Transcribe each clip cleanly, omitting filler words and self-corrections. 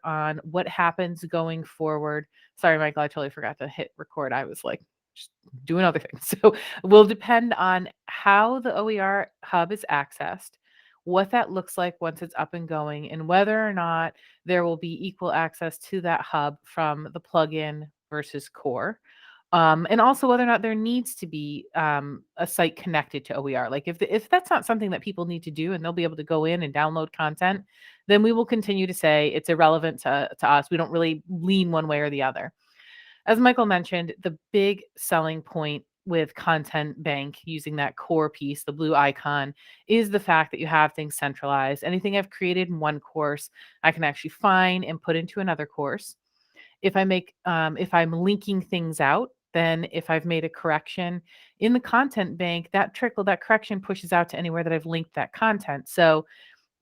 on what happens going forward. Sorry, Michael, I totally forgot to hit record. I was like just doing other things. So will depend on how the OER hub is accessed, what that looks like once it's up and going, and whether or not there will be equal access to that hub from the plugin versus core. And also whether or not there needs to be a site connected to OER. Like if that's not something that people need to do and they'll be able to go in and download content, then we will continue to say it's irrelevant to us. We don't really lean one way or the other. As Michael mentioned, the big selling point with Content Bank using that core piece, the blue icon, is the fact that you have things centralized. Anything I've created in one course, I can actually find and put into another course. If I'm linking things out, then if I've made a correction in the content bank, that correction pushes out to anywhere that I've linked that content. So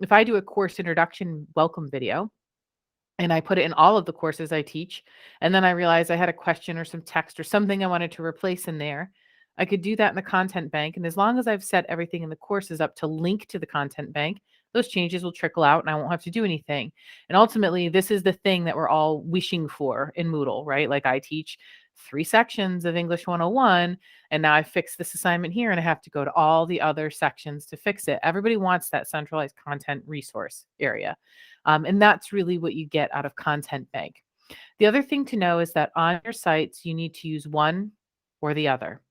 if I do a course introduction welcome video and I put it in all of the courses I teach, and then I realized I had a question or some text or something I wanted to replace in there, I could do that in the content bank. And as long as I've set everything in the courses up to link to the content bank, those changes will trickle out and I won't have to do anything. And ultimately, this is the thing that we're all wishing for in Moodle, right? Like I teach 3 sections of English 101, and now I fix this assignment here and I have to go to all the other sections to fix it. Everybody wants that centralized content resource area. And that's really what you get out of Content Bank. The other thing to know is that on your sites, you need to use one or the other.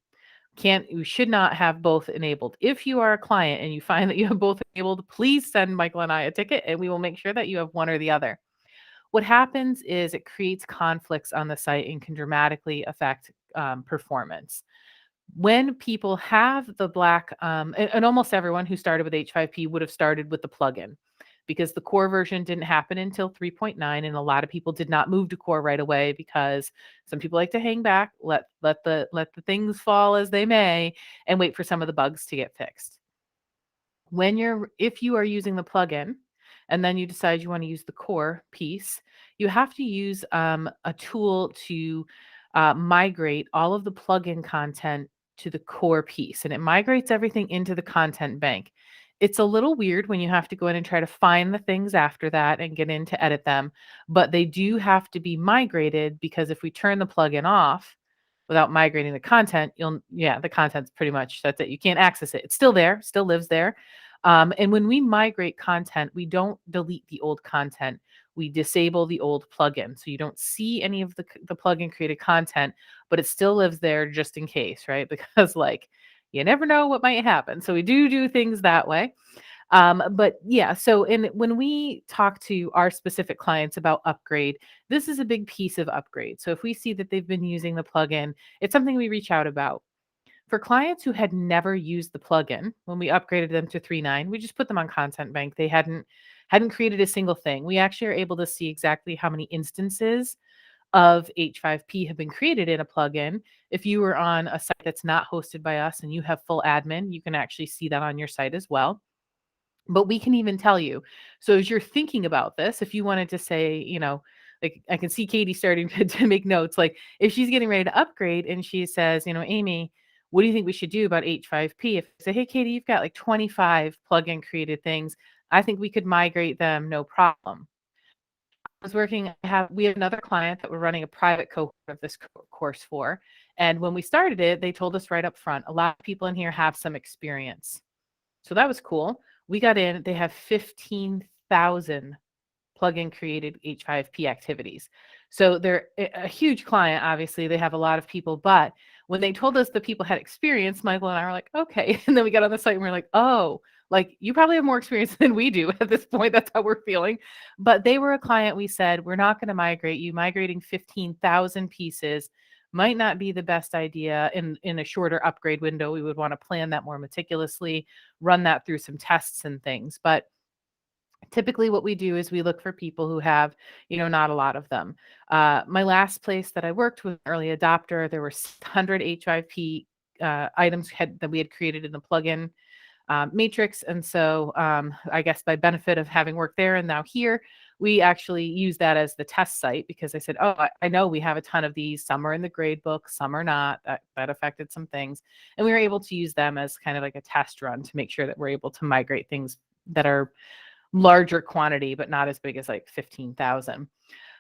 You should not have both enabled. If you are a client and you find that you have both enabled, please send Michael and I a ticket and we will make sure that you have one or the other. What happens is it creates conflicts on the site and can dramatically affect performance. When people have the black, and almost everyone who started with H5P would have started with the plugin because the core version didn't happen until 3.9, and a lot of people did not move to core right away because some people like to hang back, let the things fall as they may, and wait for some of the bugs to get fixed. If you are using the plugin and then you decide you want to use the core piece, you have to use a tool to migrate all of the plugin content to the core piece, and it migrates everything into the content bank. It's a little weird when you have to go in and try to find the things after that and get in to edit them, but they do have to be migrated because if we turn the plugin off without migrating the content, the content's pretty much, that's it. You can't access it. It's still there, still lives there. And when we migrate content, we don't delete the old content. We disable the old plugin. So you don't see any of the plugin created content, but it still lives there just in case, right? Because you never know what might happen. So we do things that way. But yeah, so when we talk to our specific clients about upgrade, this is a big piece of upgrade. So if we see that they've been using the plugin, it's something we reach out about. For clients who had never used the plugin, when we upgraded them to 3.9, we just put them on Content Bank. They hadn't created a single thing. We actually are able to see exactly how many instances of H5P have been created in a plugin. If you were on a site that's not hosted by us and you have full admin, you can actually see that on your site as well. But we can even tell you. So as you're thinking about this, if you wanted to say, like I can see Katie starting to make notes, like if she's getting ready to upgrade and she says, Amy, what do you think we should do about H5P? If I say, hey, Katie, you've got like 25 plugin created things, I think we could migrate them, no problem. We have another client that we're running a private cohort of this course for. And when we started it, they told us right up front, a lot of people in here have some experience. So that was cool. We got in, they have 15,000 plugin created H5P activities. So they're a huge client, obviously. They have a lot of people, but when they told us the people had experience, Michael and I were like, okay. And then we got on the site and we're like, oh, like you probably have more experience than we do at this point. That's how we're feeling. But they were a client. We said, we're not going to migrate you. Migrating 15,000 pieces might not be the best idea in a shorter upgrade window. We would want to plan that more meticulously, run that through some tests and things. But typically what we do is we look for people who have, not a lot of them. My last place that I worked with, early adopter, there were 100 H5P items that we had created in the plugin matrix. And so I guess by benefit of having worked there and now here, we actually use that as the test site because I said, oh, I know we have a ton of these. Some are in the grade book, some are not. That affected some things. And we were able to use them as kind of like a test run to make sure that we're able to migrate things that are larger quantity, but not as big as like 15,000.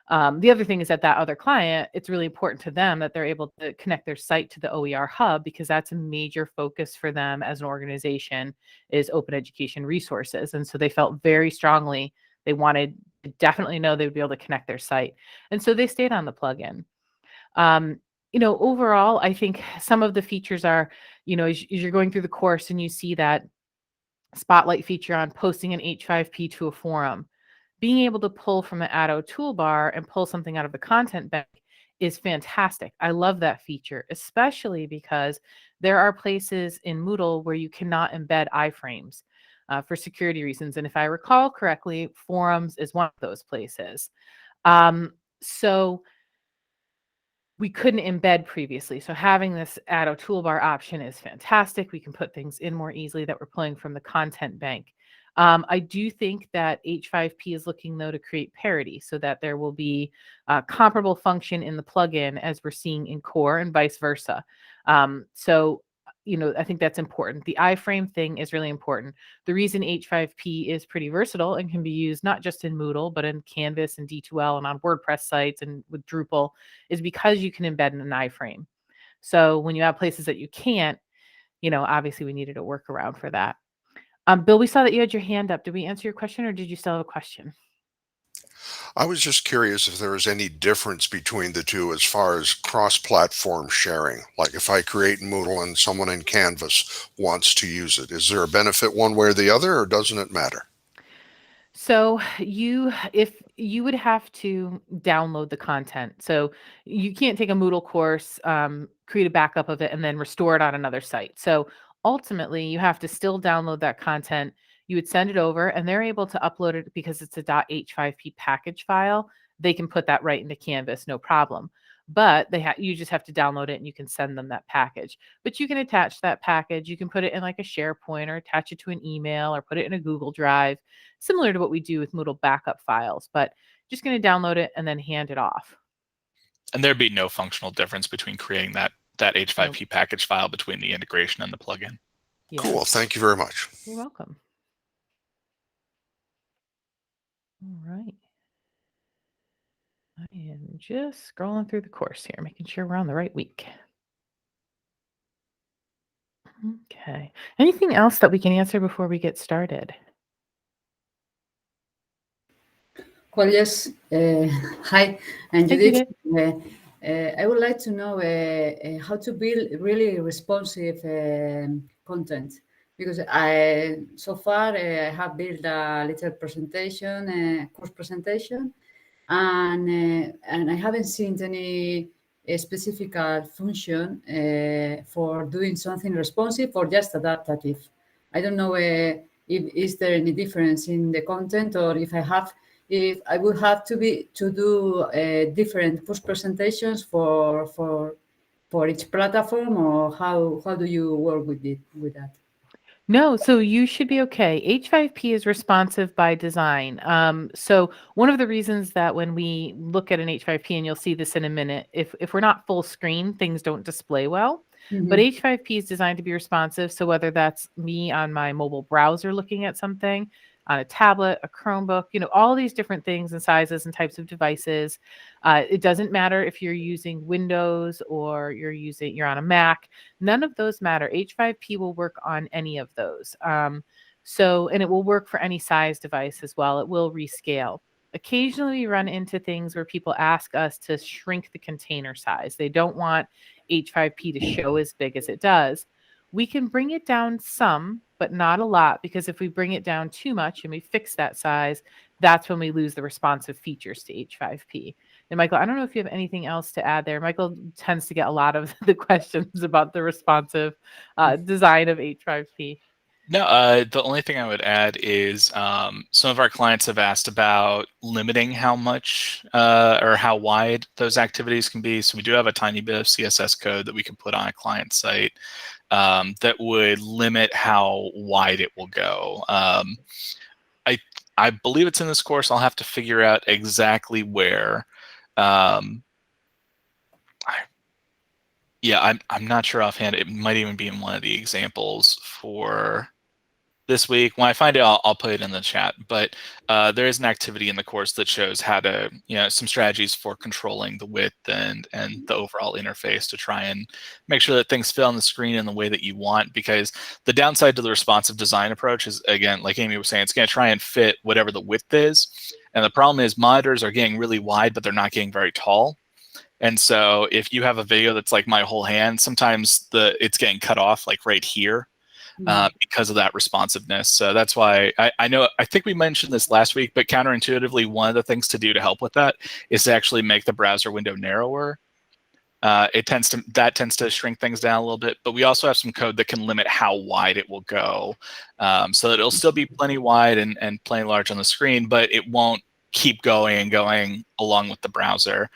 The other thing is that other client, it's really important to them that they're able to connect their site to the OER hub, because that's a major focus for them as an organization, is open education resources. And so they felt very strongly they wanted to definitely know they would be able to connect their site. And so they stayed on the plugin. Um, Overall, I think some of the features are, as you're going through the course and you see that spotlight feature on posting an H5P to a forum, being able to pull from the Addo toolbar and pull something out of the content bank is fantastic. I love that feature, especially because there are places in Moodle where you cannot embed iframes for security reasons. And if I recall correctly, forums is one of those places. So we couldn't embed previously. So having this Addo toolbar option is fantastic. We can put things in more easily that we're pulling from the content bank. I do think that H5P is looking, though, to create parity so that there will be a comparable function in the plugin as we're seeing in core and vice versa. I think that's important. The iframe thing is really important. The reason H5P is pretty versatile and can be used not just in Moodle, but in Canvas and D2L and on WordPress sites and with Drupal is because you can embed in an iframe. So when you have places that you can't, obviously we needed a workaround for that. Bill, we saw that you had your hand up. Did we answer your question, or did you still have a question? I was just curious if there was any difference between the two as far as cross-platform sharing. Like if I create Moodle and someone in Canvas wants to use it, is there a benefit one way or the other, or doesn't it matter? So if you would have to download the content, so you can't take a Moodle course, create a backup of it, and then restore it on another site. So ultimately, you have to still download that content. You would send it over, and they're able to upload it because it's a .h5p package file. They can put that right into Canvas, no problem. But you just have to download it, and you can send them that package. But you can attach that package. You can put it in like a SharePoint, or attach it to an email, or put it in a Google Drive, similar to what we do with Moodle backup files, but just going to download it and then hand it off. And there'd be no functional difference between creating that H5P package file between the integration and the plugin. Yeah. Cool. Thank you very much. You're welcome. All right. I am just scrolling through the course here, making sure we're on the right week. Okay. Anything else that we can answer before we get started? Well, yes. Hi, and Hey, Judith. Judith. I would like to know how to build really responsive content, because so far I have built a little presentation, course presentation, and I haven't seen any specific function for doing something responsive or just adaptive. I don't know if is there any difference in the content, or if I would have to do different push presentations for each platform, or how do you work with that? No, so you should be okay. H5P is responsive by design. So one of the reasons that when we look at an H5P, and you'll see this in a minute, if we're not full screen, things don't display well. But H5P is designed to be responsive. So whether that's me on my mobile browser looking at something, on a tablet, a Chromebook, all these different things and sizes and types of devices. It doesn't matter if you're using Windows or you're on a Mac. None of those matter. H5P will work on any of those. And it will work for any size device as well. It will rescale. Occasionally we run into things where people ask us to shrink the container size. They don't want H5P to show as big as it does. We can bring it down some, but not a lot, because if we bring it down too much and we fix that size, that's when we lose the responsive features to H5P. And Michael, I don't know if you have anything else to add there. Michael tends to get a lot of the questions about the responsive design of H5P. No, the only thing I would add is some of our clients have asked about limiting how much or how wide those activities can be. So we do have a tiny bit of CSS code that we can put on a client site that would limit how wide it will go. I believe it's in this course. I'll have to figure out exactly where. I'm not sure offhand. It might even be in one of the examples for this week. When I find it, I'll put it in the chat. But there is an activity in the course that shows how to, some strategies for controlling the width and the overall interface to try and make sure that things fit on the screen in the way that you want. Because the downside to the responsive design approach is, again, like Amy was saying, it's going to try and fit whatever the width is. And the problem is monitors are getting really wide, but they're not getting very tall. And so if you have a video that's like my whole hand, sometimes it's getting cut off like right here because of that responsiveness. So that's why I think we mentioned this last week, but counterintuitively, one of the things to do to help with that is to actually make the browser window narrower. That tends to shrink things down a little bit, but we also have some code that can limit how wide it will go, so that it'll still be plenty wide and plenty large on the screen, but it won't keep going and going along with the browser.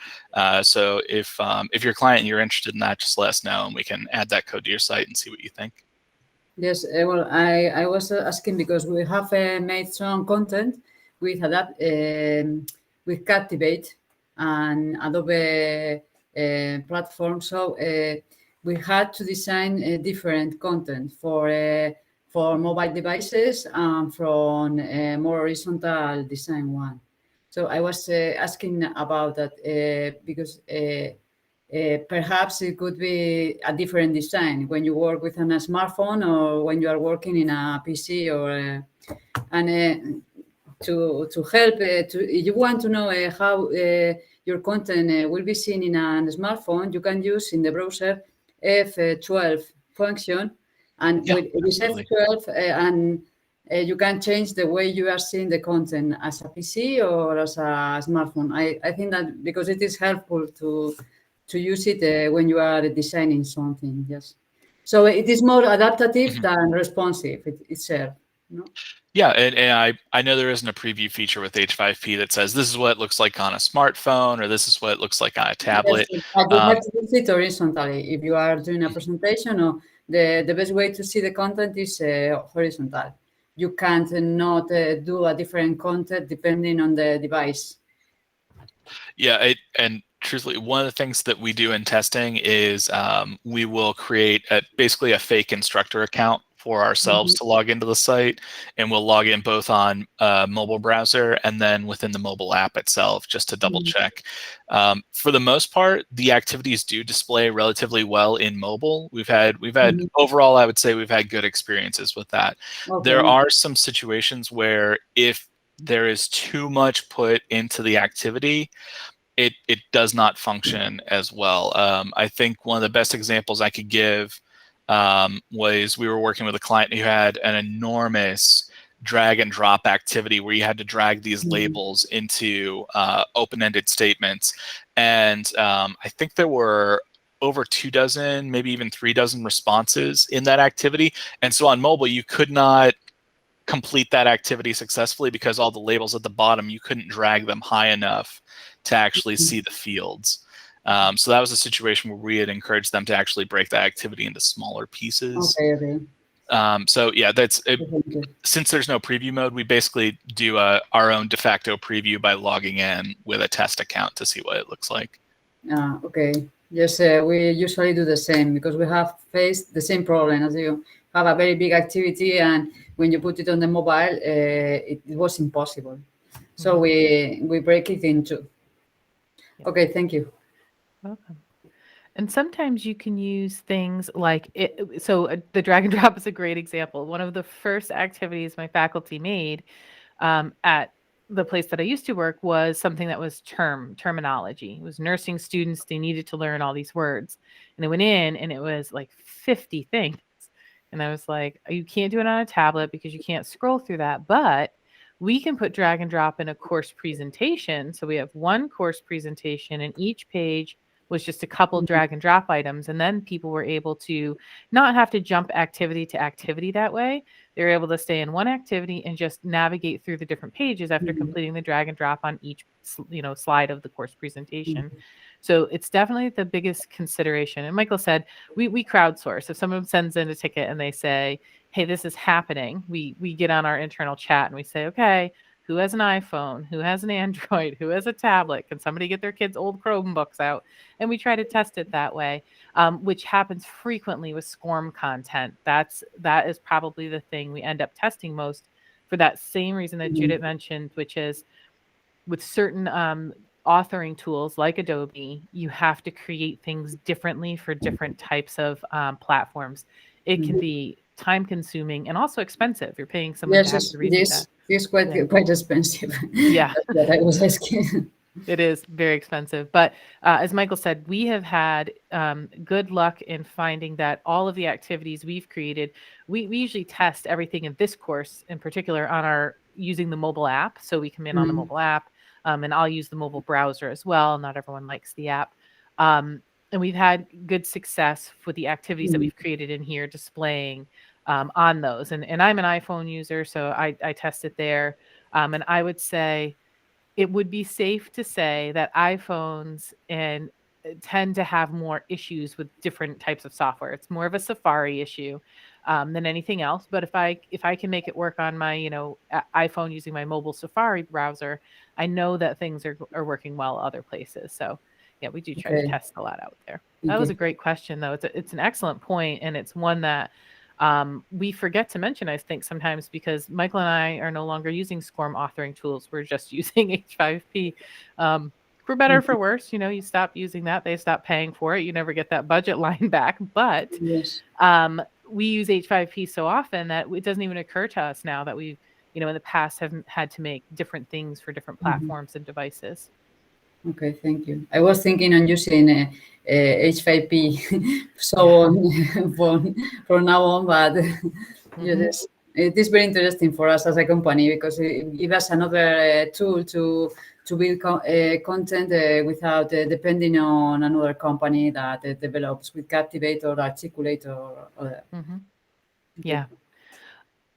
So if your client and you're interested in that, just let us know and we can add that code to your site and see what you think. Yes, well, I was asking because we have made some content with with Captivate and Adobe platform. So we had to design different content for mobile devices and from more horizontal design one. So I was asking about that because perhaps it could be a different design when you work with a smartphone or when you are working in a PC or and to help if you want to know how your content will be seen in a smartphone, you can use in the browser F12 function, and with this F12 and you can change the way you are seeing the content as a PC or as a smartphone. I think that because it is helpful to use it when you are designing something. Yes, so it is more adaptive than responsive itself. No? Yeah, and I know there isn't a preview feature with H5P that says this is what it looks like on a smartphone or this is what it looks like on a tablet. Yes, but you have to use it horizontally if you are doing a presentation. Or the best way to see the content is horizontal. You can't not do a different content depending on the device. Yeah, and truthfully, one of the things that we do in testing is we will create basically a fake instructor account for ourselves to log into the site, and we'll log in both on mobile browser and then within the mobile app itself just to double check. For the most part, the activities do display relatively well in mobile. We've had overall, I would say we've had good experiences with that. Okay. There are some situations where if there is too much put into the activity, it does not function as well. I think one of the best examples I could give was we were working with a client who had an enormous drag and drop activity where you had to drag these labels into open-ended statements. And I think there were over 24, maybe even 36 responses in that activity. And so on mobile, you could not complete that activity successfully because all the labels at the bottom, you couldn't drag them high enough to actually see the fields. So that was a situation where we had encouraged them to actually break that activity into smaller pieces. Okay. So yeah, since there's no preview mode, we basically do our own de facto preview by logging in with a test account to see what it looks like. Okay. Yes, we usually do the same because we have faced the same problem as you have a very big activity, and when you put it on the mobile, it was impossible. So we break it into. Okay, thank you. Welcome. And sometimes you can use things like it. So the drag and drop is a great example. One of the first activities my faculty made at the place that I used to work was something that was terminology. It was nursing students. They needed to learn all these words. And they went in and it was like 50 things. And I was like, you can't do it on a tablet because you can't scroll through that. But we can put drag and drop in a course presentation. So we have one course presentation and each page was just a couple drag and drop items. And then people were able to not have to jump activity to activity that way. They were able to stay in one activity and just navigate through the different pages after completing the drag and drop on each slide of the course presentation. So it's definitely the biggest consideration. And Michael said, we crowdsource. If someone sends in a ticket and they say, hey, this is happening, we get on our internal chat and we say, okay, who has an iPhone, who has an Android, who has a tablet. Can somebody get their kids' old Chromebooks out? And we try to test it that way, which happens frequently with SCORM content. That is probably the thing we end up testing most for that same reason that Judith mentioned, which is with certain authoring tools like Adobe, you have to create things differently for different types of platforms. It can be time consuming and also expensive. You're paying someone to Yes, have yes, to it redo is. that. It's quite Yeah. quite expensive. Yeah. That's what I was asking. It is very expensive. But as Michael said, we have had good luck in finding that all of the activities we've created, we usually test everything in this course in particular on our using the mobile app. So we come in on the mobile app, and I'll use the mobile browser as well. Not everyone likes the app. And we've had good success with the activities that we've created in here displaying on those. And I'm an iPhone user, so I test it there. And I would say, it would be safe to say that iPhones and tend to have more issues with different types of software. It's more of a Safari issue than anything else. But if I can make it work on my iPhone using my mobile Safari browser, I know that things are working well other places. So yeah, we do try to Okay. test a lot out there. That was a great question, though. It's an excellent point, and it's one that we forget to mention, I think, sometimes because Michael and I are no longer using SCORM authoring tools. We're just using H5P. For better or for worse, you stop using that. They stop paying for it. You never get that budget line back. But Yes. we use H5P so often that it doesn't even occur to us now that we've, in the past have had to make different things for different platforms and devices. Okay, thank you. I was thinking on using H5P so on from now on, but yes, it is very interesting for us as a company because it gives us another tool to build content without depending on another company that develops with Captivate or Articulate or other. Yeah.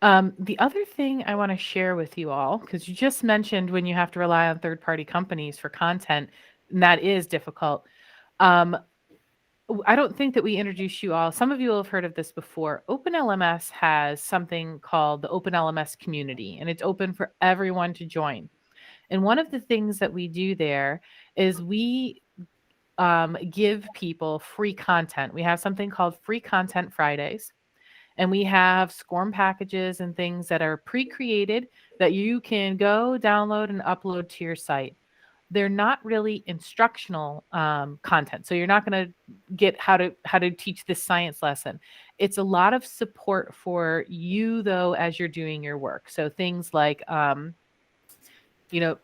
The other thing I want to share with you all, because you just mentioned when you have to rely on third-party companies for content, and that is difficult. I don't think that we introduced you all. Some of you will have heard of this before. OpenLMS has something called the OpenLMS community, and it's open for everyone to join. And one of the things that we do there is we give people free content. We have something called Free Content Fridays. And we have SCORM packages and things that are pre-created that you can go download and upload to your site. They're not really instructional content. So you're not going to get how to teach this science lesson. It's a lot of support for you, though, as you're doing your work. So things like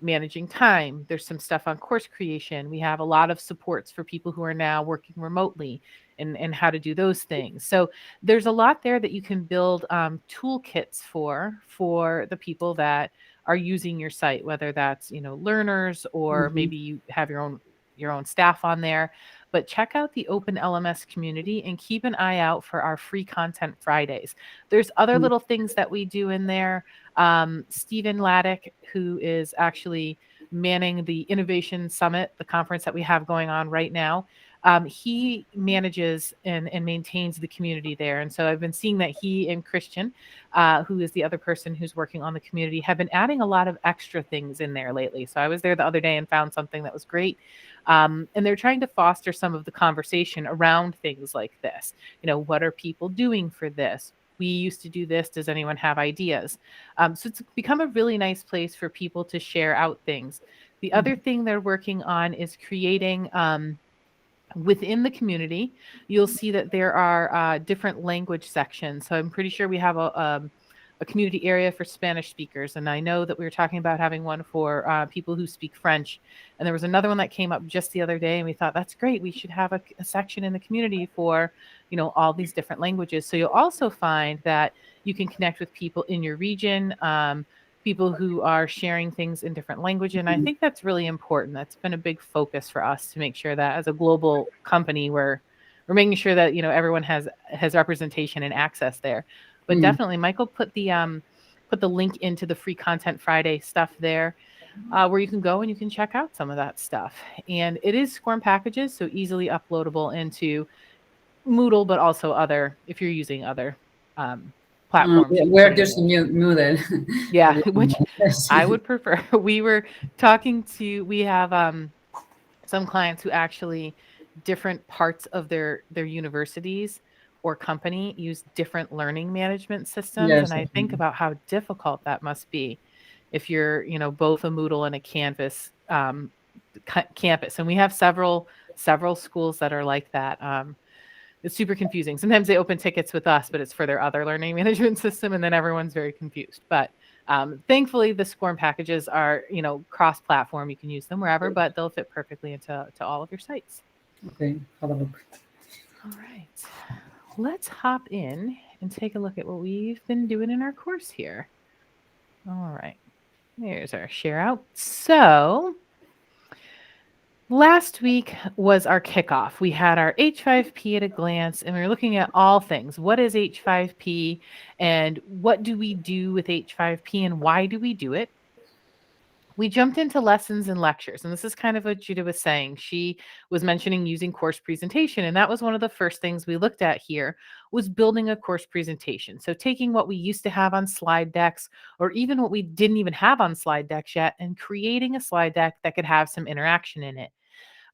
managing time. There's some stuff on course creation. We have a lot of supports for people who are now working remotely and how to do those things. So there's a lot there that you can build toolkits for the people that are using your site, whether that's, learners or maybe you have your own staff on there. But check out the Open LMS community and keep an eye out for our Free Content Fridays. There's other little things that we do in there. Stephen Laddick, who is actually manning the Innovation Summit, the conference that we have going on right now, he manages and maintains the community there. And so I've been seeing that he and Christian, who is the other person who's working on the community, have been adding a lot of extra things in there lately. So I was there the other day and found something that was great. And they're trying to foster some of the conversation around things like this. What are people doing for this? We used to do this. Does anyone have ideas? So it's become a really nice place for people to share out things. The other thing they're working on is creating within the community. You'll see that there are different language sections. So I'm pretty sure we have a community area for Spanish speakers. And I know that we were talking about having one for people who speak French. And there was another one that came up just the other day. And we thought, that's great. We should have a section in the community for, all these different languages. So you'll also find that you can connect with people in your region, people who are sharing things in different languages. And I think that's really important. That's been a big focus for us to make sure that as a global company, we're making sure that, everyone has representation and access there. But definitely, Michael put the link into the Free Content Friday stuff there, where you can go and you can check out some of that stuff. And it is SCORM packages, so easily uploadable into Moodle, but also if you're using other platforms you can We're put it in. using Moodle. Yeah, For which this. I would prefer. We were we have some clients who actually different parts of their universities or company use different learning management systems, Yes, and I think definitely. about how difficult that must be if you're, both a Moodle and a Canvas campus. And we have several schools that are like that. It's super confusing. Sometimes they open tickets with us, but it's for their other learning management system, and then everyone's very confused. But thankfully, the SCORM packages are, cross-platform. You can use them wherever, but they'll fit perfectly into all of your sites. Okay, have a look. All right, let's hop in and take a look at what we've been doing in our course here. All right, there's our share out. So last week was our kickoff. We had our H5P at a glance, and we were looking at all things. What is H5P, and what do we do with H5P, and why do we do it? We jumped into lessons and lectures, and this is kind of what Judah was saying. She was mentioning using course presentation, and that was one of the first things we looked at here was building a course presentation. So taking what we used to have on slide decks, or even what we didn't even have on slide decks yet, and creating a slide deck that could have some interaction in it.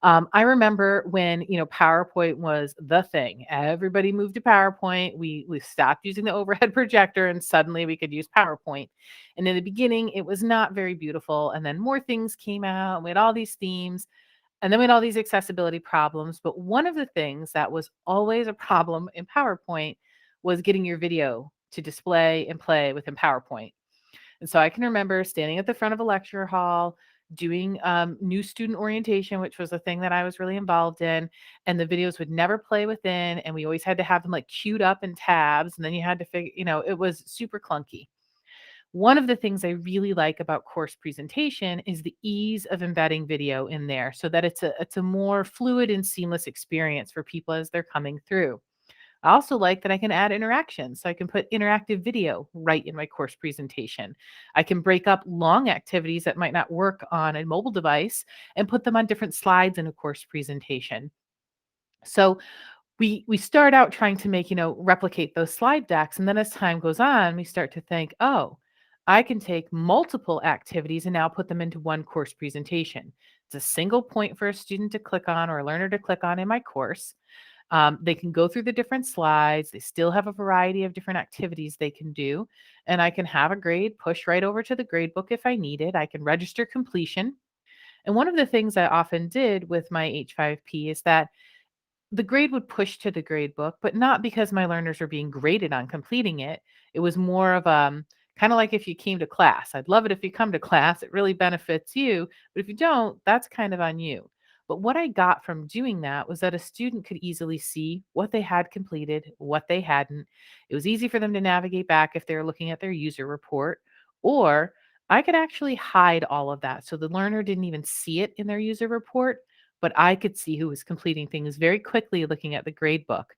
I remember when, PowerPoint was the thing. Everybody moved to PowerPoint. We stopped using the overhead projector, and suddenly we could use PowerPoint. And in the beginning, it was not very beautiful. And then more things came out. And we had all these themes, and then we had all these accessibility problems. But one of the things that was always a problem in PowerPoint was getting your video to display and play within PowerPoint. And so I can remember standing at the front of a lecture hall, doing new student orientation, which was a thing that I was really involved in. And the videos would never play within. And we always had to have them like queued up in tabs. And then you had to figure, it was super clunky. One of the things I really like about course presentation is the ease of embedding video in there so that it's a more fluid and seamless experience for people as they're coming through. I also like that I can add interactions. So I can put interactive video right in my course presentation. I can break up long activities that might not work on a mobile device and put them on different slides in a course presentation. So we start out trying to make, replicate those slide decks. And then as time goes on, we start to think, oh, I can take multiple activities and now put them into one course presentation. It's a single point for a student to click on or a learner to click on in my course. They can go through the different slides. They still have a variety of different activities they can do. And I can have a grade push right over to the grade book if I need it. I can register completion. And one of the things I often did with my H5P is that the grade would push to the grade book, but not because my learners were being graded on completing it. It was more of kind of like if you came to class. I'd love it if you come to class. It really benefits you. But if you don't, that's kind of on you. But what I got from doing that was that a student could easily see what they had completed, what they hadn't. It was easy for them to navigate back if they were looking at their user report, or I could actually hide all of that. So the learner didn't even see it in their user report, but I could see who was completing things very quickly looking at the grade book.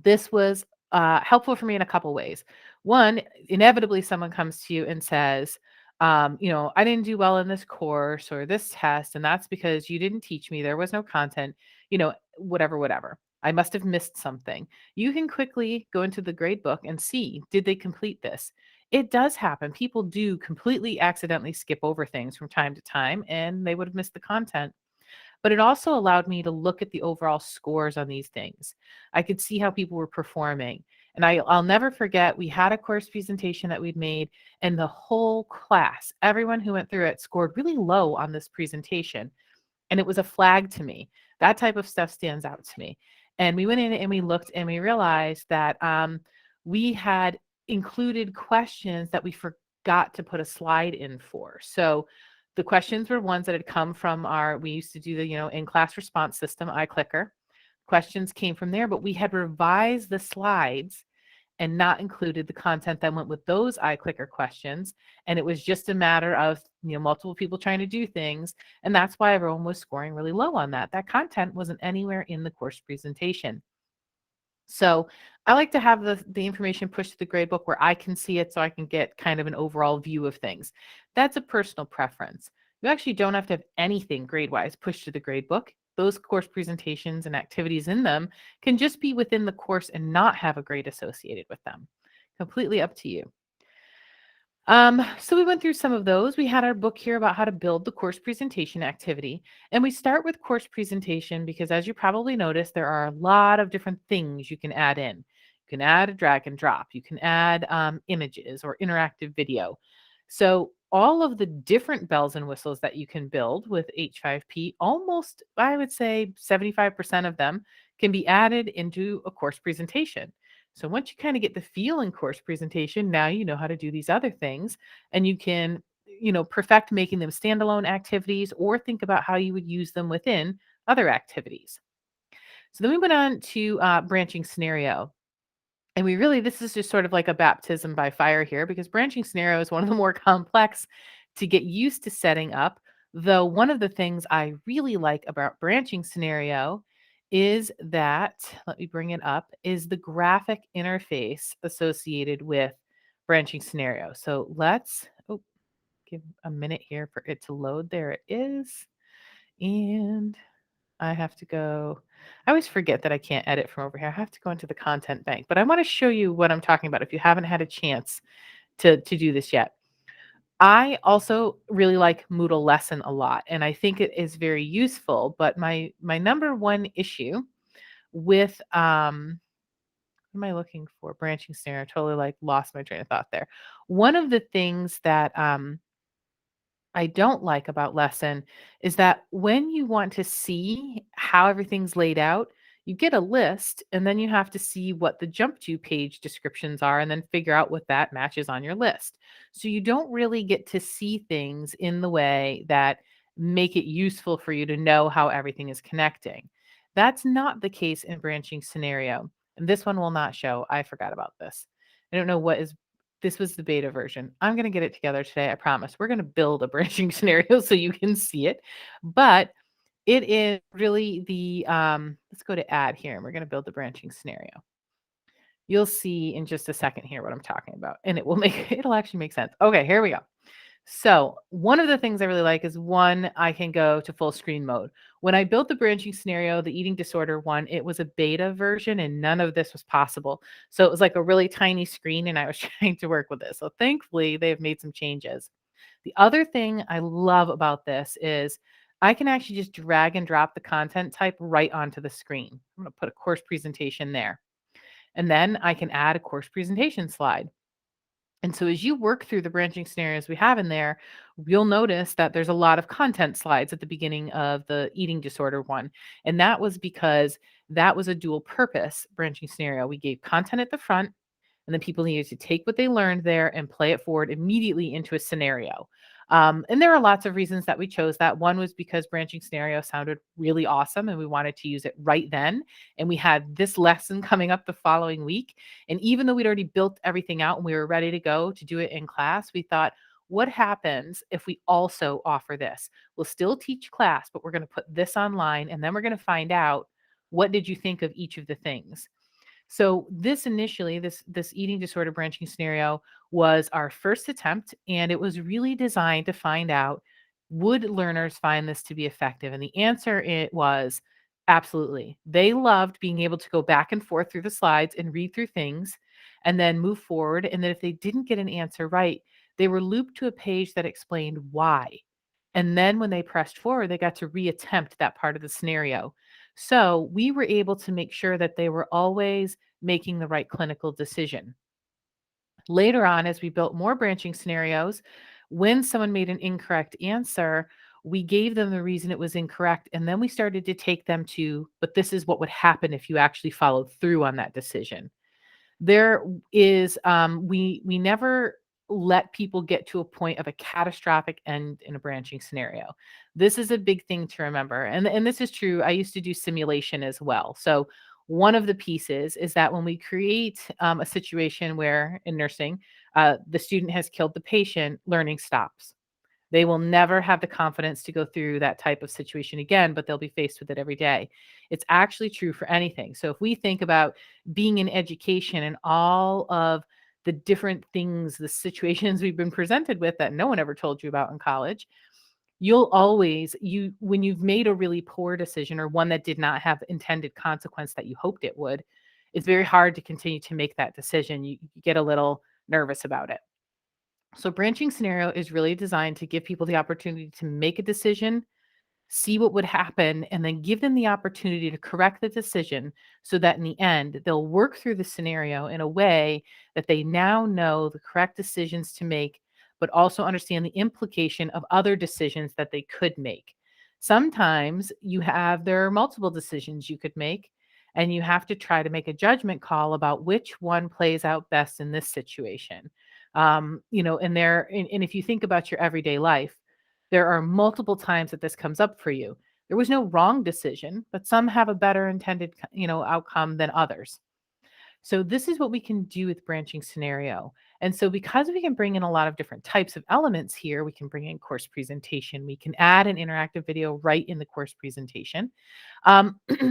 This was helpful for me in a couple ways. One, inevitably someone comes to you and says, I didn't do well in this course or this test, and that's because you didn't teach me. There was no content, whatever. I must have missed something. You can quickly go into the grade book and see, did they complete this? It does happen. People do completely accidentally skip over things from time to time, and they would have missed the content. But it also allowed me to look at the overall scores on these things. I could see how people were performing. And I'll never forget, we had a course presentation that we'd made, and the whole class, everyone who went through it, scored really low on this presentation. And it was a flag to me. That type of stuff stands out to me. And we went in and we looked and we realized that we had included questions that we forgot to put a slide in for. So the questions were ones that had come from we used to do the, in-class response system, iClicker. Questions came from there, but we had revised the slides and not included the content that went with those iClicker questions. And it was just a matter of, multiple people trying to do things. And that's why everyone was scoring really low on that. That content wasn't anywhere in the course presentation. So I like to have the information pushed to the gradebook where I can see it so I can get kind of an overall view of things. That's a personal preference. You actually don't have to have anything grade-wise pushed to the gradebook. Those course presentations and activities in them can just be within the course and not have a grade associated with them. Completely up to you. So we went through some of those. We had our book here about how to build the course presentation activity. And we start with course presentation because, as you probably noticed, there are a lot of different things you can add in. You can add a drag and drop. You can add images or interactive video. So all of the different bells and whistles that you can build with H5P, almost, I would say 75% of them can be added into a course presentation. So once you kind of get the feel in course presentation, now you know how to do these other things, and you can, perfect making them standalone activities or think about how you would use them within other activities. So then we went on to branching scenario. And this is just sort of like a baptism by fire here because branching scenario is one of the more complex to get used to setting up. Though one of the things I really like about branching scenario is that, let me bring it up, is the graphic interface associated with branching scenario. So give a minute here for it to load. There it is. And I have to go. I always forget that I can't edit from over here. I have to go into the content bank, but I want to show you what I'm talking about if you haven't had a chance to do this yet. I also really like Moodle Lesson a lot, and I think it is very useful. But my number one issue with what am I looking for? Branching scenario. Totally like lost my train of thought there. One of the things that I don't like about lesson is that when you want to see how everything's laid out, you get a list and then you have to see what the jump to page descriptions are and then figure out what that matches on your list. So you don't really get to see things in the way that make it useful for you to know how everything is connecting. That's not the case in branching scenario. And this one will not show. I forgot about this. I don't know what is this was the beta version. I'm going to get it together today. I promise. We're going to build a branching scenario so you can see it. But it is really let's go to add here and we're going to build the branching scenario. You'll see in just a second here what I'm talking about and it'll actually make sense. Okay, here we go. So one of the things I really like is I can go to full screen mode. When I built the branching scenario, the eating disorder one, it was a beta version and none of this was possible. So it was like a really tiny screen and I was trying to work with it. So thankfully they've made some changes. The other thing I love about this is I can actually just drag and drop the content type right onto the screen. I'm going to put a course presentation there. And then I can add a course presentation slide. And so as you work through the branching scenarios we have in there, you'll notice that there's a lot of content slides at the beginning of the eating disorder one. And that was because that was a dual purpose branching scenario. We gave content at the front, and then people needed to take what they learned there and play it forward immediately into a scenario. And there are lots of reasons that we chose that. One was because branching scenario sounded really awesome and we wanted to use it right then. And we had this lesson coming up the following week. And even though we'd already built everything out and we were ready to go to do it in class, we thought, what happens if we also offer this? We'll still teach class, but we're going to put this online and then we're going to find out what did you think of each of the things. So this eating disorder branching scenario was our first attempt, and it was really designed to find out, would learners find this to be effective? And the answer it was absolutely. They loved being able to go back and forth through the slides and read through things and then move forward. And then if they didn't get an answer right, they were looped to a page that explained why. And then when they pressed forward, they got to reattempt that part of the scenario. So we were able to make sure that they were always making the right clinical decision. Later on, as we built more branching scenarios, when someone made an incorrect answer, we gave them the reason it was incorrect. And then we started to take them to, but this is what would happen if you actually followed through on that decision. There is, we never let people get to a point of a catastrophic end in a branching scenario. This is a big thing to remember. And this is true. I used to do simulation as well. So one of the pieces is that when we create a situation where in nursing, the student has killed the patient, learning stops. They will never have the confidence to go through that type of situation again, but they'll be faced with it every day. It's actually true for anything. So if we think about being in education and all of the different things, the situations we've been presented with that no one ever told you about in college, when you've made a really poor decision or one that did not have intended consequence that you hoped it would, it's very hard to continue to make that decision. You get a little nervous about it. So, branching scenario is really designed to give people the opportunity to make a decision, see what would happen, and then give them the opportunity to correct the decision so that in the end, they'll work through the scenario in a way that they now know the correct decisions to make, but also understand the implication of other decisions that they could make. Sometimes there are multiple decisions you could make, and you have to try to make a judgment call about which one plays out best in this situation. And if you think about your everyday life, there are multiple times that this comes up for you. There was no wrong decision, but some have a better intended, outcome than others. So this is what we can do with branching scenario. And so because we can bring in a lot of different types of elements here, we can bring in course presentation. We can add an interactive video right in the course presentation.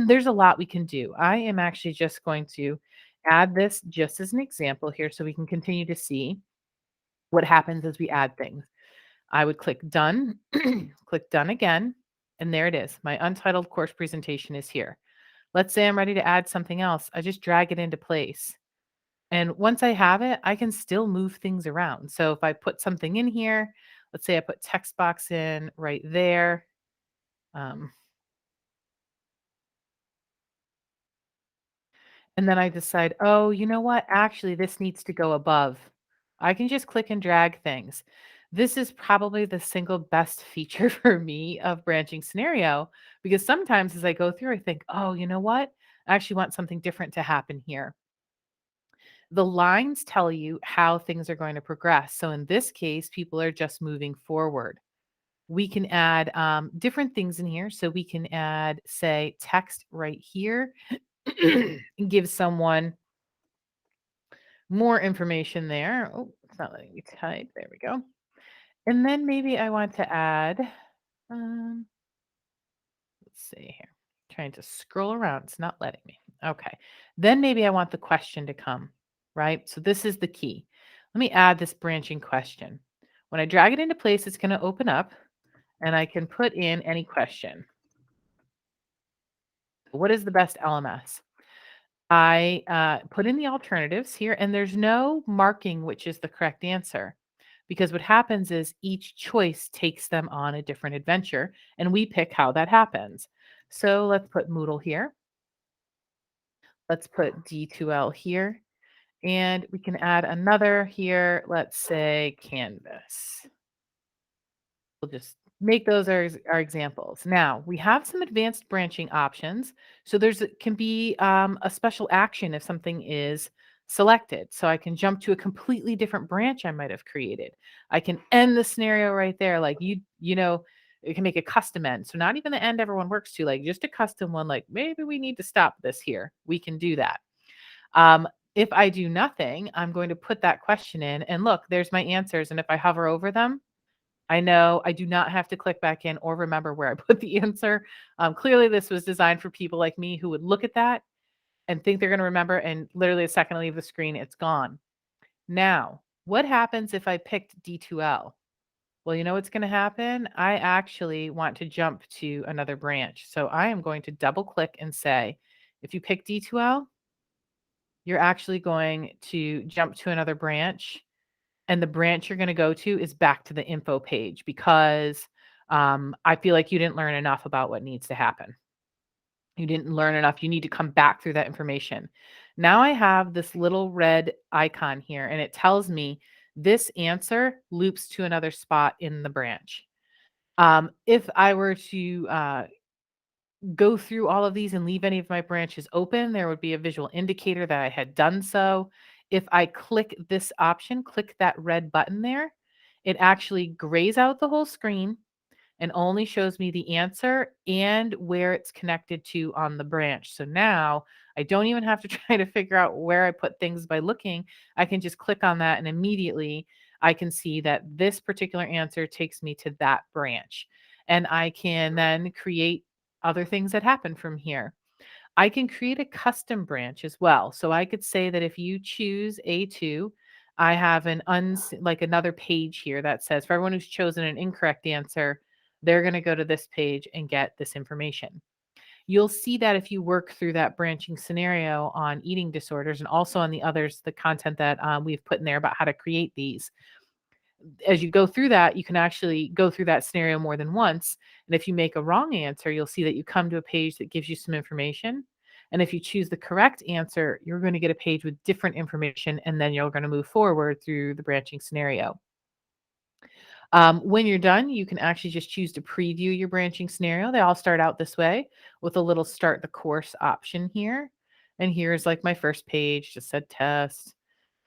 There's a lot we can do. I am actually just going to add this just as an example here so we can continue to see what happens as we add things. I would click done, click done again, and there it is. My untitled course presentation is here. Let's say I'm ready to add something else. I just drag it into place. And once I have it, I can still move things around. So if I put something in here, let's say I put text box in right there. And then I decide, oh, you know what? Actually, this needs to go above. I can just click and drag things. This is probably the single best feature for me of branching scenario, because sometimes as I go through, I think, oh, you know what? I actually want something different to happen here. The lines tell you how things are going to progress. So in this case, people are just moving forward. We can add different things in here. So we can add, say, text right here and give someone more information there. Oh, it's not letting me type. There we go. And then maybe I want to add, um, let's see here. Trying to scroll around. It's not letting me. Okay. Then maybe I want the question to come, right? So this is the key. Let me add this branching question. When I drag it into place, it's going to open up and I can put in any question. What is the best LMS? I put in the alternatives here, and there's no marking which is the correct answer, because what happens is each choice takes them on a different adventure, and we pick how that happens. So let's put Moodle here. Let's put D2L here, and we can add another here. Let's say Canvas. We'll just make those our examples. Now, we have some advanced branching options. So can be a special action if something is selected. So I can jump to a completely different branch I might have created. I can end the scenario right there. Like it can make a custom end. So not even the end everyone works to, like just a custom one, like maybe we need to stop this here. We can do that. If I do nothing, I'm going to put that question in and look, there's my answers. And if I hover over them, I know I do not have to click back in or remember where I put the answer. Clearly, this was designed for people like me who would look at that and think they're going to remember, and literally the second I leave the screen, it's gone. Now, what happens if I picked D2L? Well, you know what's going to happen? I actually want to jump to another branch. So I am going to double click and say, if you pick D2L, you're actually going to jump to another branch. And the branch you're going to go to is back to the info page, because I feel like you didn't learn enough about what needs to happen. You didn't learn enough. You need to come back through that information. Now I have this little red icon here, and it tells me this answer loops to another spot in the branch. If I were to go through all of these and leave any of my branches open, there would be a visual indicator that I had done so. If I click this option, click that red button there, it actually grays out the whole screen and only shows me the answer and where it's connected to on the branch. So now I don't even have to try to figure out where I put things by looking. I can just click on that and immediately I can see that this particular answer takes me to that branch. And I can then create other things that happen from here. I can create a custom branch as well. So I could say that if you choose A2, I have like another page here that says for everyone who's chosen an incorrect answer, they're going to go to this page and get this information. You'll see that if you work through that branching scenario on eating disorders and also on the others, the content that we've put in there about how to create these. As you go through that, you can actually go through that scenario more than once. And if you make a wrong answer, you'll see that you come to a page that gives you some information. And if you choose the correct answer, you're going to get a page with different information, and then you're going to move forward through the branching scenario. When you're done, you can actually just choose to preview your branching scenario. They all start out this way with a little start the course option here. And here's like my first page, just said test.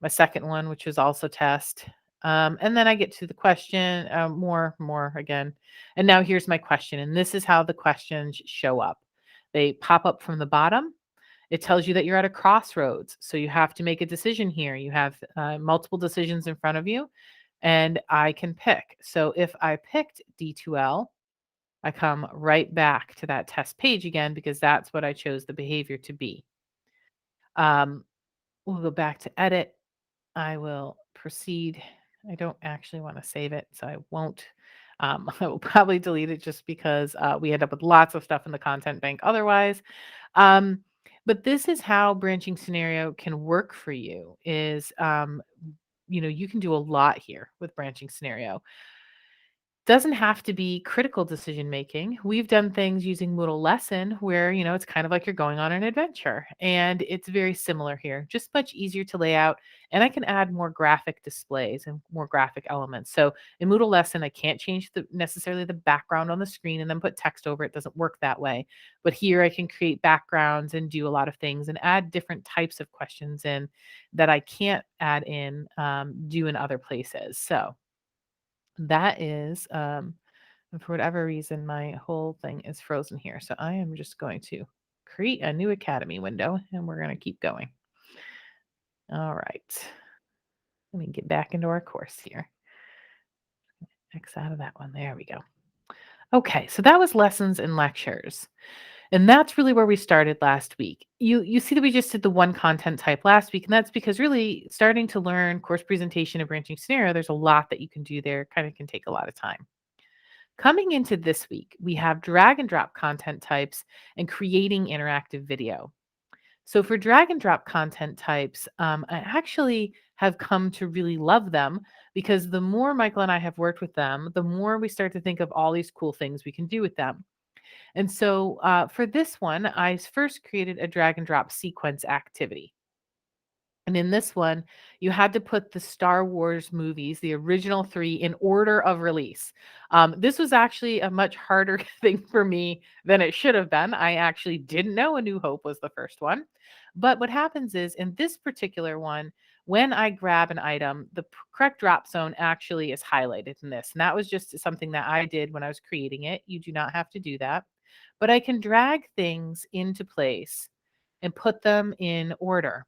My second one, which was also test. And then I get to the question, more again. And now here's my question. And this is how the questions show up. They pop up from the bottom. It tells you that you're at a crossroads. So you have to make a decision here. You have multiple decisions in front of you, and I can pick. So if I picked D2L, I come right back to that test page again because that's what I chose the behavior to be. We'll go back to edit. I will proceed. I don't actually want to save it, so I won't. I will probably delete it just because we end up with lots of stuff in the content bank otherwise. But this is how branching scenario can work for you is, you can do a lot here with branching scenario. Doesn't have to be critical decision making. We've done things using Moodle Lesson where, it's kind of like you're going on an adventure. And it's very similar here, just much easier to lay out. And I can add more graphic displays and more graphic elements. So in Moodle Lesson, I can't change necessarily the background on the screen and then put text over it. It doesn't work that way. But here I can create backgrounds and do a lot of things and add different types of questions in that I can't add in, do in other places. So that is, and for whatever reason, my whole thing is frozen here. So I am just going to create a new Academy window and we're going to keep going. All right. Let me get back into our course here. X out of that one. There we go. Okay, so that was lessons and lectures. And that's really where we started last week. You see that we just did the one content type last week, and that's because really starting to learn course presentation and branching scenario, there's a lot that you can do there. Kind of can take a lot of time. Coming into this week, we have drag and drop content types and creating interactive video. So for drag and drop content types, I actually have come to really love them because the more Michael and I have worked with them, the more we start to think of all these cool things we can do with them. And so for this one, I first created a drag and drop sequence activity. And in this one, you had to put the Star Wars movies, the original 3, in order of release. This was actually a much harder thing for me than it should have been. I actually didn't know A New Hope was the first one. But what happens is in this particular one, when I grab an item, the correct drop zone actually is highlighted in this. And that was just something that I did when I was creating it. You do not have to do that. But I can drag things into place and put them in order.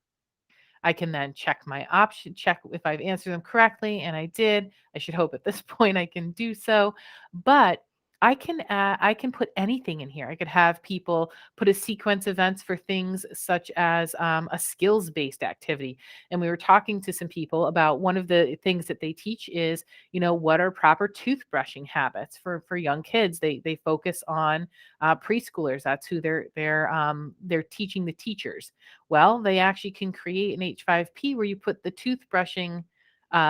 I can then check my option, check if I've answered them correctly, and I did. I should hope at this point I can do so. But I can put anything in here. I could have people put a sequence events for things such as a skills-based activity. And we were talking to some people about one of the things that they teach is, what are proper toothbrushing habits for young kids. They focus on preschoolers. That's who they're teaching the teachers. Well, they actually can create an H5P where you put the toothbrushing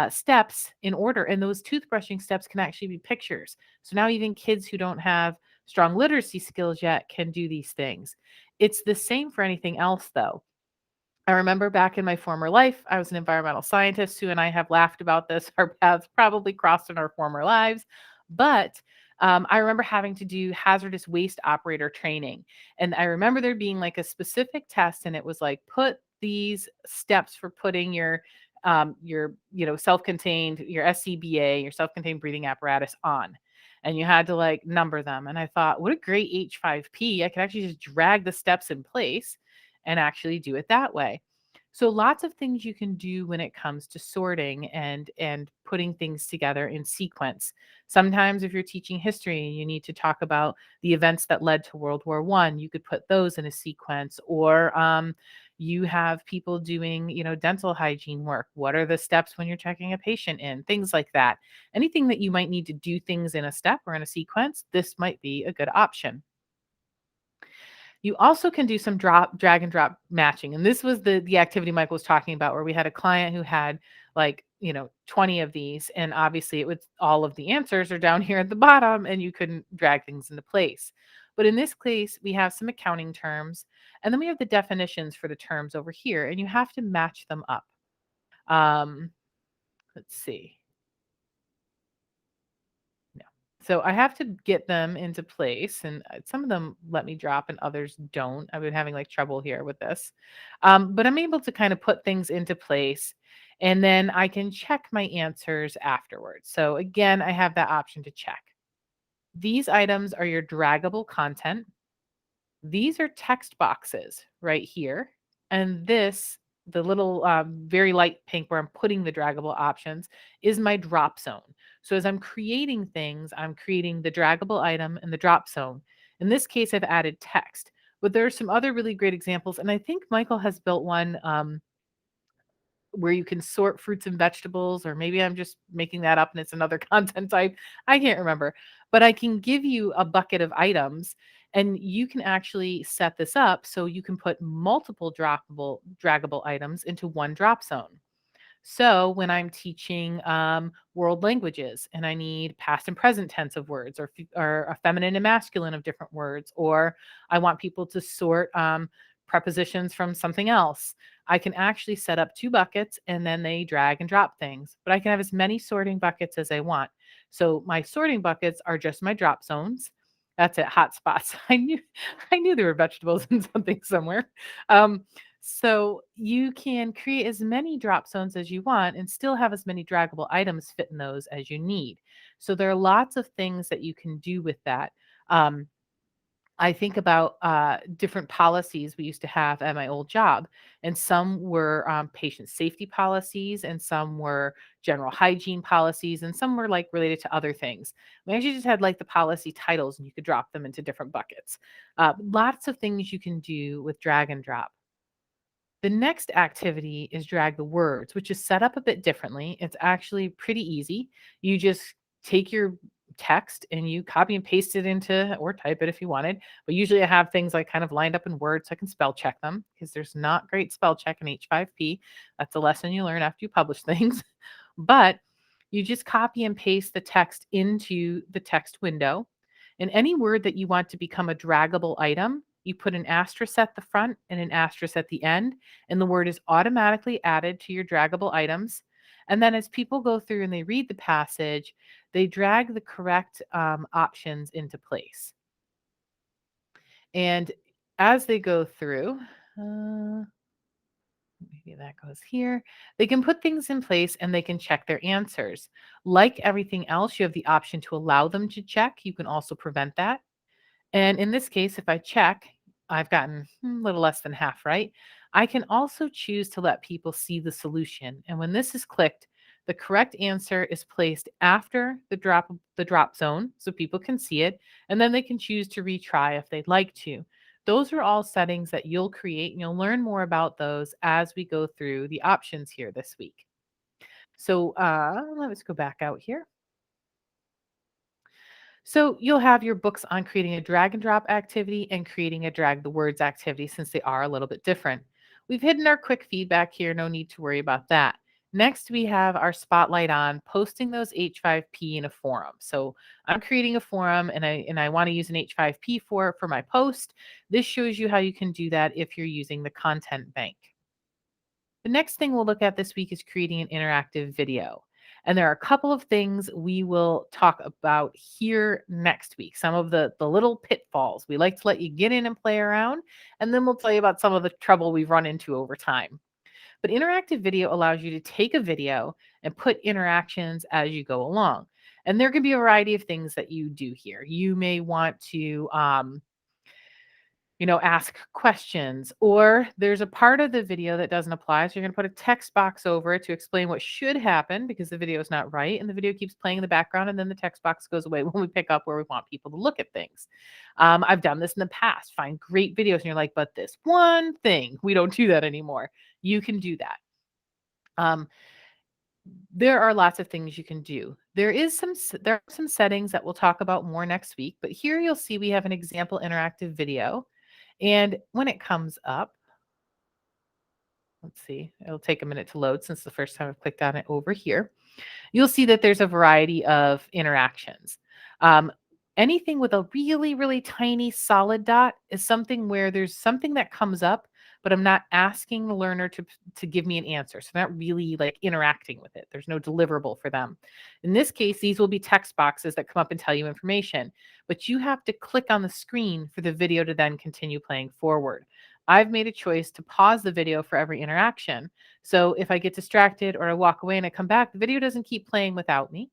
steps in order, and those toothbrushing steps can actually be pictures. So now even kids who don't have strong literacy skills yet can do these things. It's the same for anything else, though. I remember back in my former life, I was an environmental scientist. Sue and I have laughed about this. Our paths probably crossed in our former lives. But I remember having to do hazardous waste operator training. And I remember there being like a specific test, and it was like, put these steps for putting your self-contained, your SCBA, your self-contained breathing apparatus on. And you had to like number them. And I thought, what a great H5P. I could actually just drag the steps in place and actually do it that way. So lots of things you can do when it comes to sorting and putting things together in sequence. Sometimes if you're teaching history, you need to talk about the events that led to World War I. You could put those in a sequence, or you have people doing, dental hygiene work. What are the steps when you're checking a patient in? Things like that. Anything that you might need to do things in a step or in a sequence, this might be a good option. You also can do some drag and drop matching. And this was the activity Michael was talking about, where we had a client who had like, 20 of these. And obviously it was all of the answers are down here at the bottom and you couldn't drag things into place. But in this case, we have some accounting terms and then we have the definitions for the terms over here, and you have to match them up. Um, let's see. No. So I have to get them into place, and some of them let me drop and others don't. I've been having like trouble here with this. But I'm able to kind of put things into place, and then I can check my answers afterwards. So again, I have that option to check. These items are your draggable content. These are text boxes right here. And this, the little very light pink where I'm putting the draggable options, is my drop zone. So as I'm creating things, I'm creating the draggable item and the drop zone. In this case, I've added text, but there are some other really great examples. And I think Michael has built one where you can sort fruits and vegetables, or maybe I'm just making that up and it's another content type. I can't remember, but I can give you a bucket of items and you can actually set this up so you can put multiple draggable items into one drop zone. So when I'm teaching world languages and I need past and present tense of words, or a feminine and masculine of different words, or I want people to sort prepositions from something else, I can actually set up two buckets and then they drag and drop things. But I can have as many sorting buckets as I want. So my sorting buckets are just my drop zones. That's it, hotspots. I knew there were vegetables in something somewhere. Um, so you can create as many drop zones as you want and still have as many draggable items fit in those as you need. So there are lots of things that you can do with that. Um, I think about different policies we used to have at my old job, and some were patient safety policies, and some were general hygiene policies, and some were like related to other things. We actually just had like the policy titles, and you could drop them into different buckets. Lots of things you can do with drag and drop. The next activity is drag the words, which is set up a bit differently. It's actually pretty easy. You just take your text and you copy and paste it into, or type it if you wanted. But usually I have things like kind of lined up in Word so I can spell check them, because there's not great spell check in H5P. That's a lesson you learn after you publish things. But you just copy and paste the text into the text window. And any word that you want to become a draggable item, you put an asterisk at the front and an asterisk at the end, and the word is automatically added to your draggable items. And then as people go through and they read the passage, they drag the correct options into place. And as they go through, maybe that goes here, they can put things in place and they can check their answers. Like everything else, you have the option to allow them to check. You can also prevent that. And in this case, if I check, I've gotten a little less than half right. I can also choose to let people see the solution. And when this is clicked, the correct answer is placed after the drop zone so people can see it, and then they can choose to retry if they'd like to. Those are all settings that you'll create, and you'll learn more about those as we go through the options here this week. So let's go back out here. So you'll have your books on creating a drag and drop activity and creating a drag the words activity, since they are a little bit different. We've hidden our quick feedback here. No need to worry about that. Next, we have our spotlight on posting those H5P in a forum. So I'm creating a forum and I want to use an H5P for my post. This shows you how you can do that if you're using the content bank. The next thing we'll look at this week is creating an interactive video. And there are a couple of things we will talk about here next week. Some of the little pitfalls. We like to let you get in and play around, and then we'll tell you about some of the trouble we've run into over time. But interactive video allows you to take a video and put interactions as you go along. And there can be a variety of things that you do here. You may want to ask questions, or there's a part of the video that doesn't apply. So you're going to put a text box over it to explain what should happen because the video is not right. And the video keeps playing in the background, and then the text box goes away when we pick up where we want people to look at things. I've done this in the past. Find great videos and you're like, but this one thing, we don't do that anymore. You can do that. There are lots of things you can do. There are some settings that we'll talk about more next week, but here you'll see we have an example interactive video. And when it comes up, let's see, it'll take a minute to load since the first time I've clicked on it over here. You'll see that there's a variety of interactions. Um, Anything with a really, really tiny solid dot is something where there's something that comes up, but I'm not asking the learner to give me an answer. So they're not really like interacting with it. There's no deliverable for them. In this case, these will be text boxes that come up and tell you information, but you have to click on the screen for the video to then continue playing forward. I've made a choice to pause the video for every interaction. So if I get distracted or I walk away and I come back, the video doesn't keep playing without me.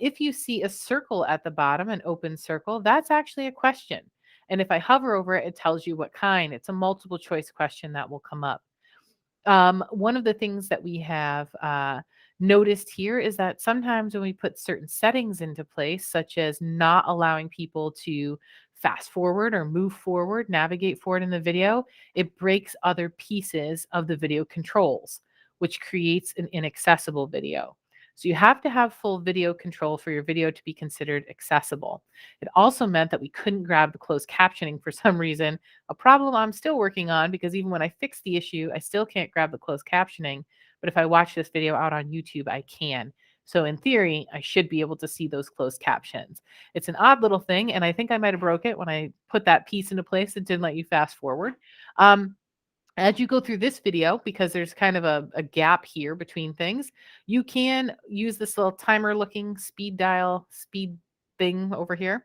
If you see a circle at the bottom, an open circle, that's actually a question. And if I hover over it, it tells you what kind. It's a multiple choice question that will come up. One of the things that we have noticed here is that sometimes when we put certain settings into place, such as not allowing people to fast forward or move forward, navigate forward in the video, it breaks other pieces of the video controls, which creates an inaccessible video. So you have to have full video control for your video to be considered accessible. It also meant that we couldn't grab the closed captioning for some reason, a problem I'm still working on because even when I fix the issue, I still can't grab the closed captioning. But if I watch this video out on YouTube, I can. So in theory, I should be able to see those closed captions. It's an odd little thing, and I think I might have broke it when I put that piece into place. It didn't let you fast forward. As you go through this video, because there's kind of a gap here between things, you can use this little timer looking speed dial speed thing over here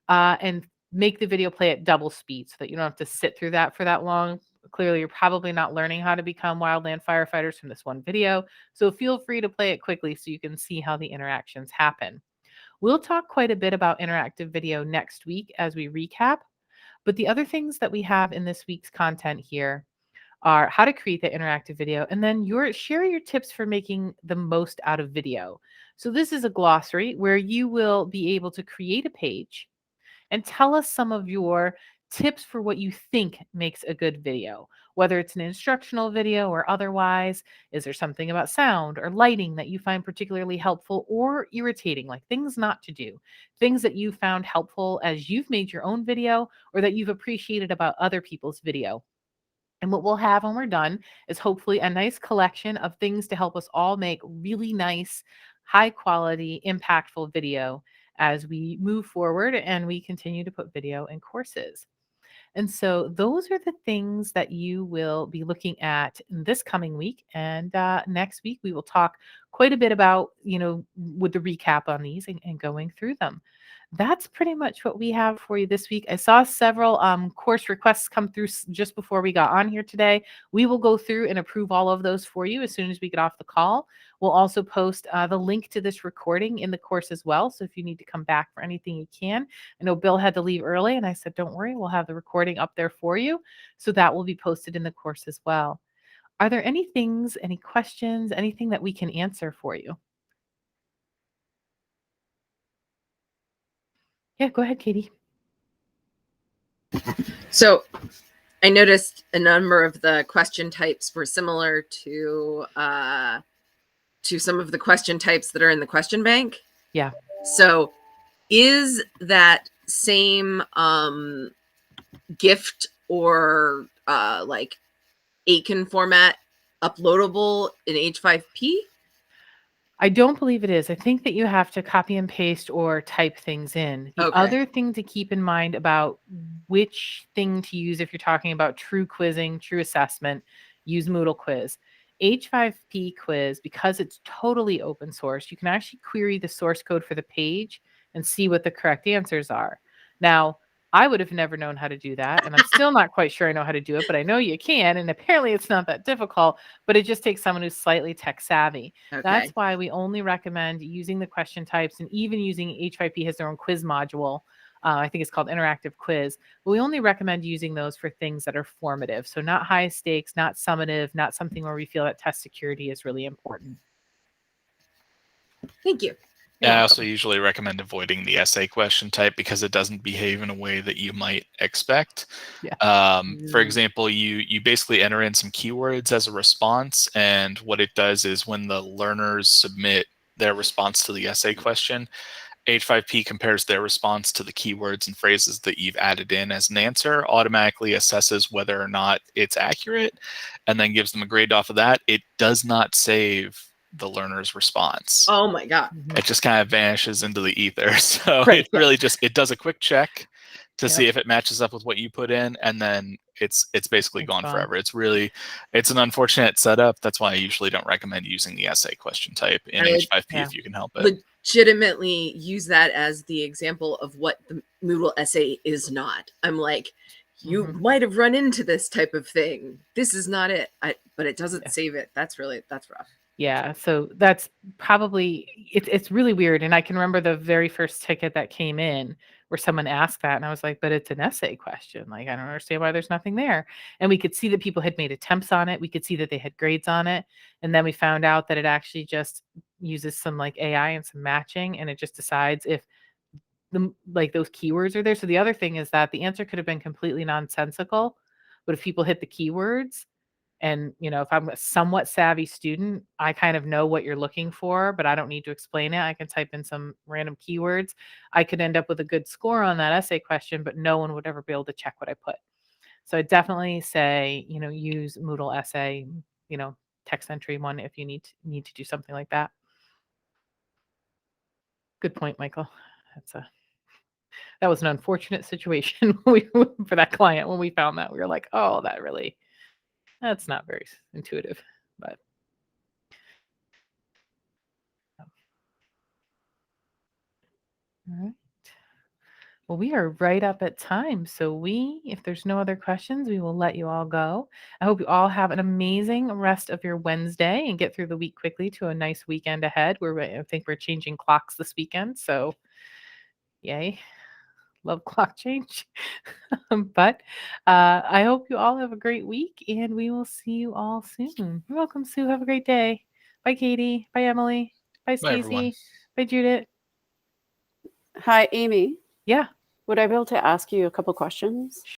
and make the video play at double speed so that you don't have to sit through that for that long. Clearly, you're probably not learning how to become wildland firefighters from this one video. So feel free to play it quickly so you can see how the interactions happen. We'll talk quite a bit about interactive video next week as we recap. But the other things that we have in this week's content here are how to create the interactive video, and then share your tips for making the most out of video. So this is a glossary where you will be able to create a page and tell us some of your tips for what you think makes a good video, whether it's an instructional video or otherwise. Is there something about sound or lighting that you find particularly helpful or irritating, like things not to do, things that you found helpful as you've made your own video or that you've appreciated about other people's video? And what we'll have when we're done is hopefully a nice collection of things to help us all make really nice, high quality, impactful video as we move forward and we continue to put video in courses. And so those are the things that you will be looking at this coming week. And next week, we will talk quite a bit about, with the recap on these and going through them. That's pretty much what we have for you this week. I saw several course requests come through just before we got on here today. We will go through and approve all of those for you as soon as we get off the call. We'll also post the link to this recording in the course as well. So if you need to come back for anything, you can. I know Bill had to leave early, and I said, don't worry, we'll have the recording up there for you. So that will be posted in the course as well. Are there any things, any questions, anything that we can answer for you? Yeah, go ahead, Katie. So I noticed a number of the question types were similar to some of the question types that are in the question bank. Yeah. So is that same gift or like Aiken format uploadable in H5P? I don't believe it is. I think that you have to copy and paste or type things in. The other thing to keep in mind about which thing to use if you're talking about true quizzing, true assessment, use Moodle Quiz. H5P Quiz, because it's totally open source, you can actually query the source code for the page and see what the correct answers are. Now, I would have never known how to do that, and I'm still not quite sure I know how to do it, but I know you can, and apparently it's not that difficult, but it just takes someone who's slightly tech savvy. Okay. That's why we only recommend using the question types, and even using H5P has their own quiz module. I think it's called Interactive Quiz, but we only recommend using those for things that are formative. So not high stakes, not summative, not something where we feel that test security is really important. Thank you. Yeah, I also usually recommend avoiding the essay question type because it doesn't behave in a way that you might expect. Yeah. For example, you basically enter in some keywords as a response, and what it does is when the learners submit their response to the essay question, H5P compares their response to the keywords and phrases that you've added in as an answer, automatically assesses whether or not it's accurate, and then gives them a grade off of that. It does not save the learner's response. Oh my God. It just kind of vanishes into the ether. So Right, it really just, it does a quick check to Yep. see if it matches up with what you put in, and then it's basically It's gone gone. forever. It's an unfortunate setup. That's why I usually don't recommend using the essay question type in I would- H5P Yeah. if you can help it. Legitimately use that as the example of what the Moodle essay is not. I'm like, you Mhm. might have run into this type of thing. This is not it. But it doesn't Yeah. save it. That's rough. Yeah, so that's probably it's really weird. And I can remember the very first ticket that came in where someone asked that, and I was like, but it's an essay question. Like, I don't understand why there's nothing there. And we could see that people had made attempts on it. We could see that they had grades on it. And then we found out that it actually just uses some like AI and some matching, and it just decides if like those keywords are there. So the other thing is that the answer could have been completely nonsensical, but if people hit the keywords, and, if I'm a somewhat savvy student, I kind of know what you're looking for, but I don't need to explain it. I can type in some random keywords. I could end up with a good score on that essay question, but no one would ever be able to check what I put. So I definitely say, use Moodle essay, text entry one if you need to do something like that. Good point, Michael. That was an unfortunate situation for that client when we found that. We were like, oh, that's not very intuitive, but. All right. Well, we are right up at time. So if there's no other questions, we will let you all go. I hope you all have an amazing rest of your Wednesday and get through the week quickly to a nice weekend ahead. I think we're changing clocks this weekend. So yay. Love clock change. But I hope you all have a great week, and we will see you all soon. You're welcome, Sue. Have a great day. Bye, Katie. Bye, Emily. Bye, Bye, everyone. Stacy. Bye, Judith. Hi, Amy. Yeah. Would I be able to ask you a couple questions?